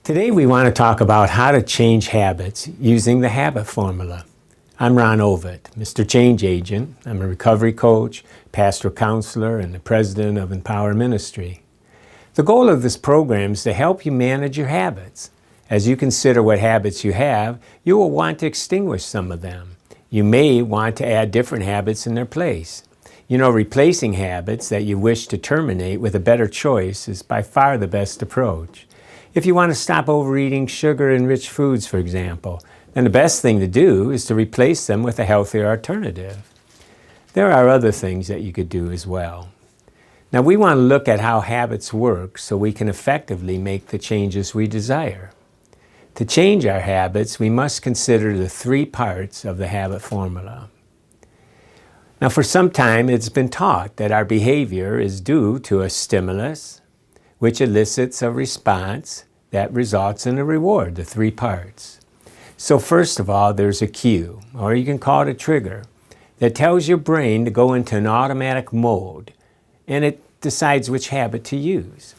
Today we want to talk about how to change habits using the habit formula. I'm Ron Ovitt, Mr. Change Agent. I'm a recovery coach, pastoral counselor, and the president of Empower Ministry. The goal of this program is to help you manage your habits. As you consider what habits you have, you will want to extinguish some of them. You may want to add different habits in their place. You know, replacing habits that you wish to terminate with a better choice is by far the best approach. If you want to stop overeating sugar-enriched foods, for example, then the best thing to do is to replace them with a healthier alternative. There are other things that you could do as well. Now, we want to look at how habits work so we can effectively make the changes we desire. To change our habits, we must consider the three parts of the habit formula. Now, for some time, it's been taught that our behavior is due to a stimulus, which elicits a response that results in a reward, the three parts. So first of all, there's a cue, or you can call it a trigger, that tells your brain to go into an automatic mode, and it decides which habit to use.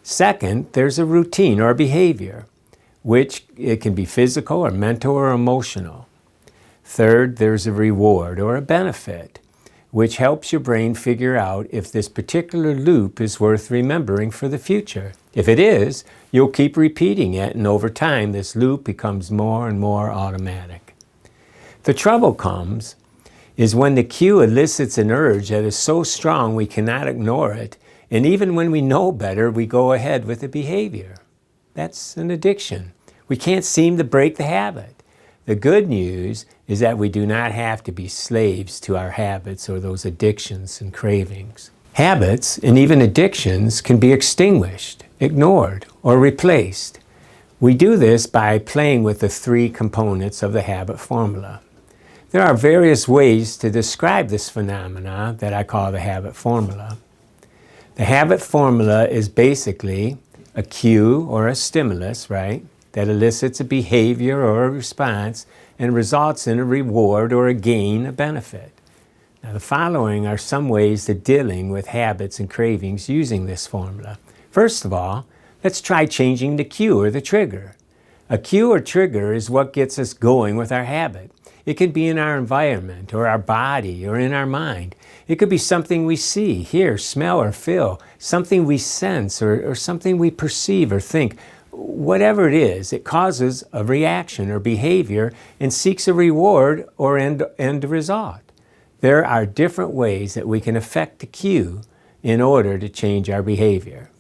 Second, there's a routine or behavior, which it can be physical or mental or emotional. Third, there's a reward or a benefit, which helps your brain figure out if this particular loop is worth remembering for the future. If it is, you'll keep repeating it, and over time, this loop becomes more and more automatic. The trouble comes is when the cue elicits an urge that is so strong we cannot ignore it, and even when we know better, we go ahead with the behavior. That's an addiction. We can't seem to break the habit. The good news is that we do not have to be slaves to our habits or those addictions and cravings. Habits and even addictions can be extinguished, ignored, or replaced. We do this by playing with the three components of the habit formula. There are various ways to describe this phenomena that I call the habit formula. The habit formula is basically a cue or a stimulus, right, that elicits a behavior or a response and results in a reward or a gain, a benefit. Now, the following are some ways to dealing with habits and cravings using this formula. First of all, let's try changing the cue or the trigger. A cue or trigger is what gets us going with our habit. It can be in our environment or our body or in our mind. It could be something we see, hear, smell, or feel, something we sense or something we perceive or think. Whatever it is, it causes a reaction or behavior and seeks a reward or end result. There are different ways that we can affect the cue in order to change our behavior.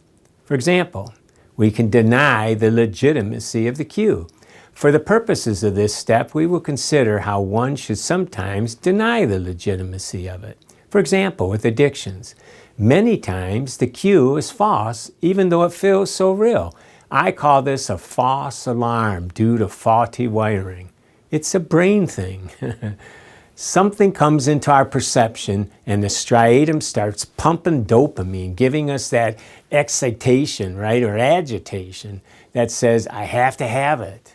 For example, we can deny the legitimacy of the cue. For the purposes of this step, we will consider how one should sometimes deny the legitimacy of it. For example, with addictions, many times the cue is false even though it feels so real. I call this a false alarm due to faulty wiring. It's a brain thing. Something comes into our perception and the striatum starts pumping dopamine, giving us that excitation, right, or agitation that says, I have to have it.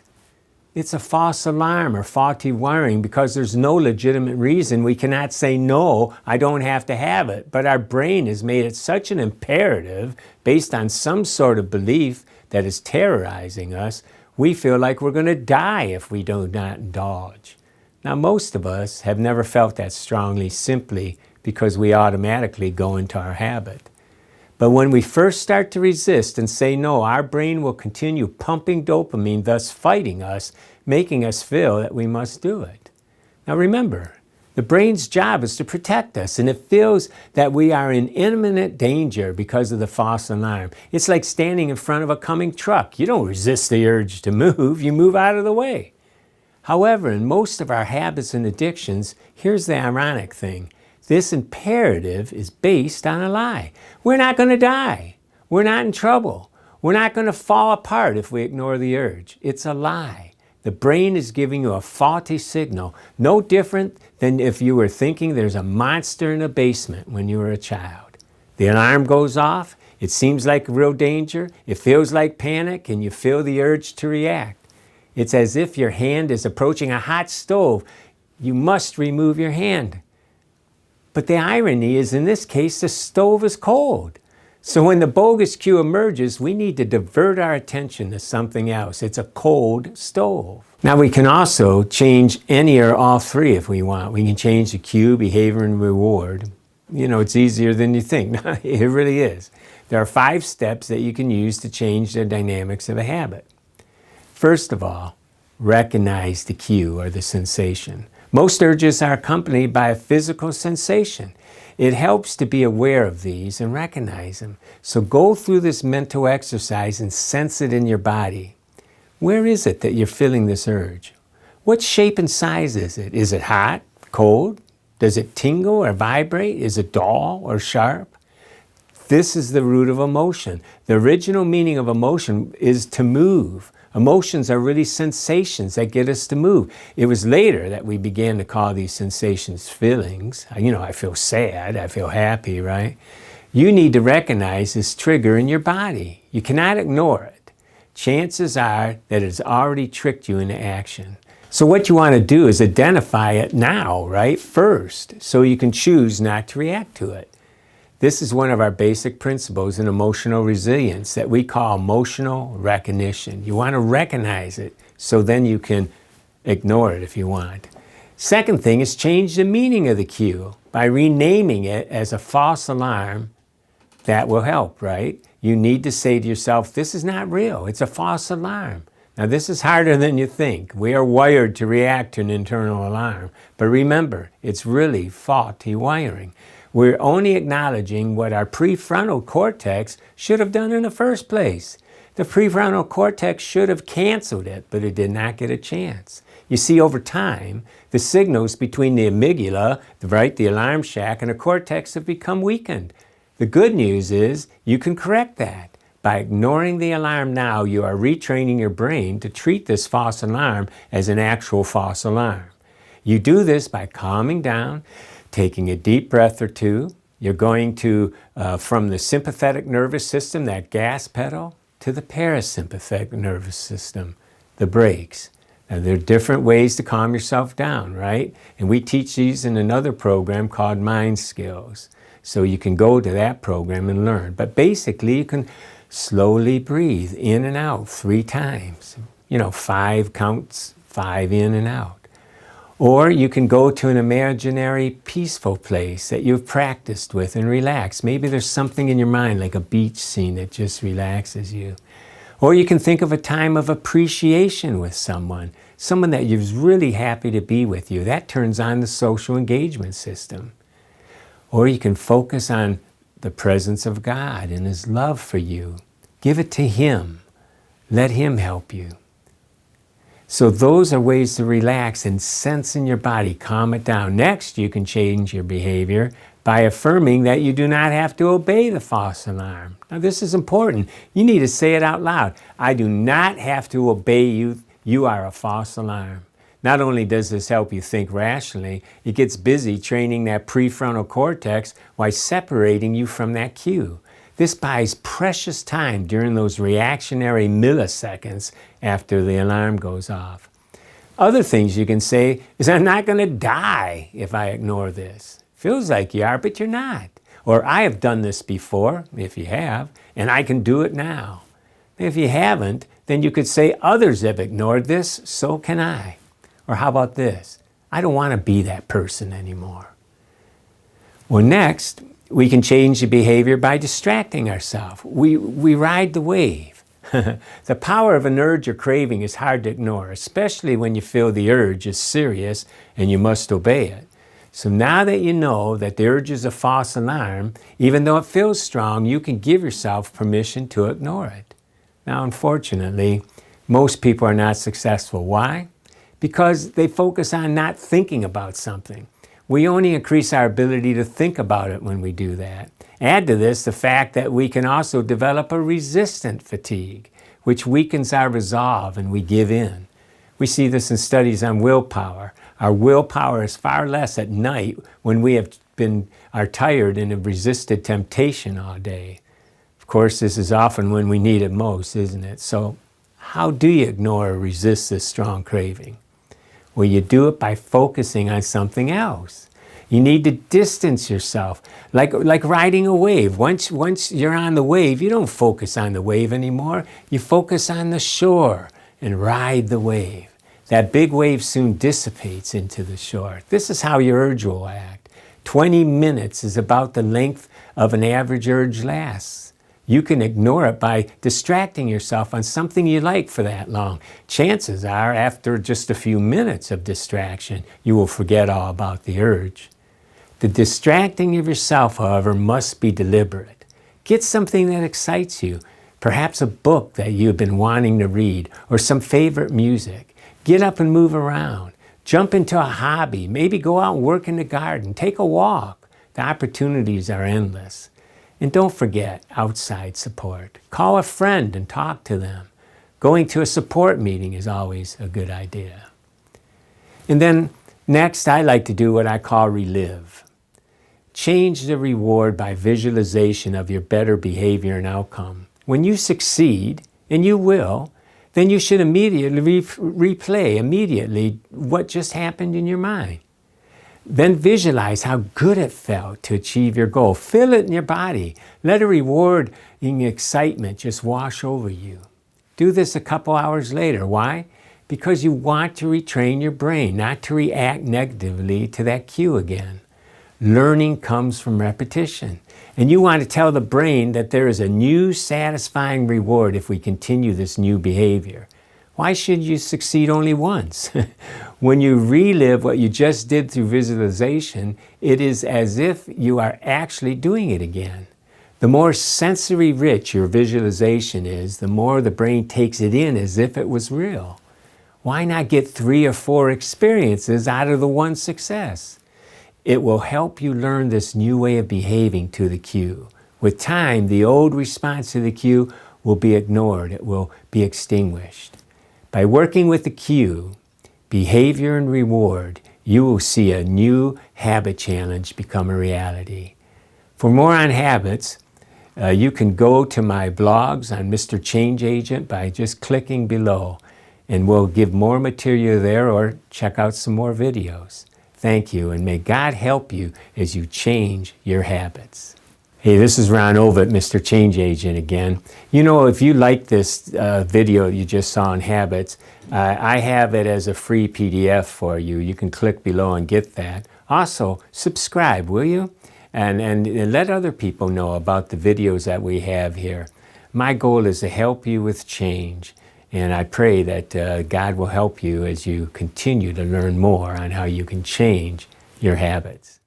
It's a false alarm or faulty wiring because there's no legitimate reason we cannot say, no, I don't have to have it. But our brain has made it such an imperative based on some sort of belief that is terrorizing us, we feel like we're going to die if we do not indulge. Now, most of us have never felt that strongly simply because we automatically go into our habit. But when we first start to resist and say no, our brain will continue pumping dopamine, thus fighting us, making us feel that we must do it. Now remember, the brain's job is to protect us, and it feels that we are in imminent danger because of the false alarm. It's like standing in front of a coming truck. You don't resist the urge to move, you move out of the way. However, in most of our habits and addictions, here's the ironic thing. This imperative is based on a lie. We're not going to die. We're not in trouble. We're not going to fall apart if we ignore the urge. It's a lie. The brain is giving you a faulty signal, no different than if you were thinking there's a monster in a basement when you were a child. The alarm goes off, it seems like real danger, it feels like panic, and you feel the urge to react. It's as if your hand is approaching a hot stove. You must remove your hand. But the irony is, in this case, the stove is cold. So when the bogus cue emerges, we need to divert our attention to something else. It's a cold stove. Now we can also change any or all three if we want. We can change the cue, behavior, and reward. You know, it's easier than you think. It really is. There are 5 steps that you can use to change the dynamics of a habit. First of all, recognize the cue or the sensation. Most urges are accompanied by a physical sensation. It helps to be aware of these and recognize them. So go through this mental exercise and sense it in your body. Where is it that you're feeling this urge? What shape and size is it? Is it hot, cold? Does it tingle or vibrate? Is it dull or sharp? This is the root of emotion. The original meaning of emotion is to move. Emotions are really sensations that get us to move. It was later that we began to call these sensations feelings. You know, I feel sad, I feel happy, right? You need to recognize this trigger in your body. You cannot ignore it. Chances are that it's already tricked you into action. So what you want to do is identify it now, right? First, so you can choose not to react to it. This is one of our basic principles in emotional resilience that we call emotional recognition. You want to recognize it so then you can ignore it if you want. Second thing is change the meaning of the cue by renaming it as a false alarm. That will help, right? You need to say to yourself, this is not real. It's a false alarm. Now this is harder than you think. We are wired to react to an internal alarm. But remember, it's really faulty wiring. We're only acknowledging what our prefrontal cortex should have done in the first place. The prefrontal cortex should have canceled it, but it did not get a chance. You see, over time, the signals between the amygdala, the alarm shack, and the cortex have become weakened. The good news is you can correct that. By ignoring the alarm now, you are retraining your brain to treat this false alarm as an actual false alarm. You do this by calming down, taking a deep breath or two. You're going to, from the sympathetic nervous system, that gas pedal, to the parasympathetic nervous system, the brakes. Now, there are different ways to calm yourself down, right? And we teach these in another program called Mind Skills. So you can go to that program and learn. But basically, you can slowly breathe in and out 3 times. 5 counts, 5 in and out. Or you can go to an imaginary peaceful place that you've practiced with and relax. Maybe there's something in your mind like a beach scene that just relaxes you. Or you can think of a time of appreciation with someone that you're really happy to be with you. That turns on the social engagement system. Or you can focus on the presence of God and His love for you. Give it to Him. Let Him help you. So those are ways to relax and sense in your body, calm it down. Next, you can change your behavior by affirming that you do not have to obey the false alarm. Now this is important. You need to say it out loud. I do not have to obey you. You are a false alarm. Not only does this help you think rationally, it gets busy training that prefrontal cortex while separating you from that cue. This buys precious time during those reactionary milliseconds after the alarm goes off. Other things you can say is, I'm not going to die if I ignore this. Feels like you are, but you're not. Or I have done this before, if you have, and I can do it now. If you haven't, then you could say, others have ignored this, so can I. Or how about this? I don't want to be that person anymore. Well, next, we can change the behavior by distracting ourselves. We ride the wave. The power of an urge or craving is hard to ignore, especially when you feel the urge is serious and you must obey it. So now that you know that the urge is a false alarm, even though it feels strong, you can give yourself permission to ignore it. Now, unfortunately, most people are not successful. Why? Because they focus on not thinking about something. We only increase our ability to think about it when we do that. Add to this the fact that we can also develop a resistant fatigue, which weakens our resolve and we give in. We see this in studies on willpower. Our willpower is far less at night when we are tired and have resisted temptation all day. Of course, this is often when we need it most, isn't it? So how do you ignore or resist this strong craving? Well, you do it by focusing on something else. You need to distance yourself, like riding a wave. Once you're on the wave, you don't focus on the wave anymore. You focus on the shore and ride the wave. That big wave soon dissipates into the shore. This is how your urge will act. 20 minutes is about the length of an average urge lasts. You can ignore it by distracting yourself on something you like for that long. Chances are, after just a few minutes of distraction, you will forget all about the urge. The distracting of yourself, however, must be deliberate. Get something that excites you, perhaps a book that you've been wanting to read, or some favorite music. Get up and move around. Jump into a hobby. Maybe go out and work in the garden. Take a walk. The opportunities are endless. And don't forget outside support. Call a friend and talk to them. Going to a support meeting is always a good idea. And then next, I like to do what I call relive. Change the reward by visualization of your better behavior and outcome. When you succeed, and you will, then you should immediately replay what just happened in your mind. Then visualize how good it felt to achieve your goal. Feel it in your body. Let a rewarding excitement just wash over you. Do this a couple hours later. Why? Because you want to retrain your brain, not to react negatively to that cue again. Learning comes from repetition. And you want to tell the brain that there is a new satisfying reward if we continue this new behavior. Why should you succeed only once? When you relive what you just did through visualization, it is as if you are actually doing it again. The more sensory rich your visualization is, the more the brain takes it in as if it was real. Why not get 3 or 4 experiences out of the one success? It will help you learn this new way of behaving to the cue. With time, the old response to the cue will be ignored. It will be extinguished. By working with the cue, behavior and reward, you will see a new habit challenge become a reality. For more on habits, you can go to my blogs on Mr. Change Agent by just clicking below, and we'll give more material there or check out some more videos. Thank you, and may God help you as you change your habits. Hey, this is Ron Ovett, Mr. Change Agent again. You know, if you like this video you just saw on habits, I have it as a free PDF for you. You can click below and get that. Also, subscribe, will you? And let other people know about the videos that we have here. My goal is to help you with change, and I pray that God will help you as you continue to learn more on how you can change your habits.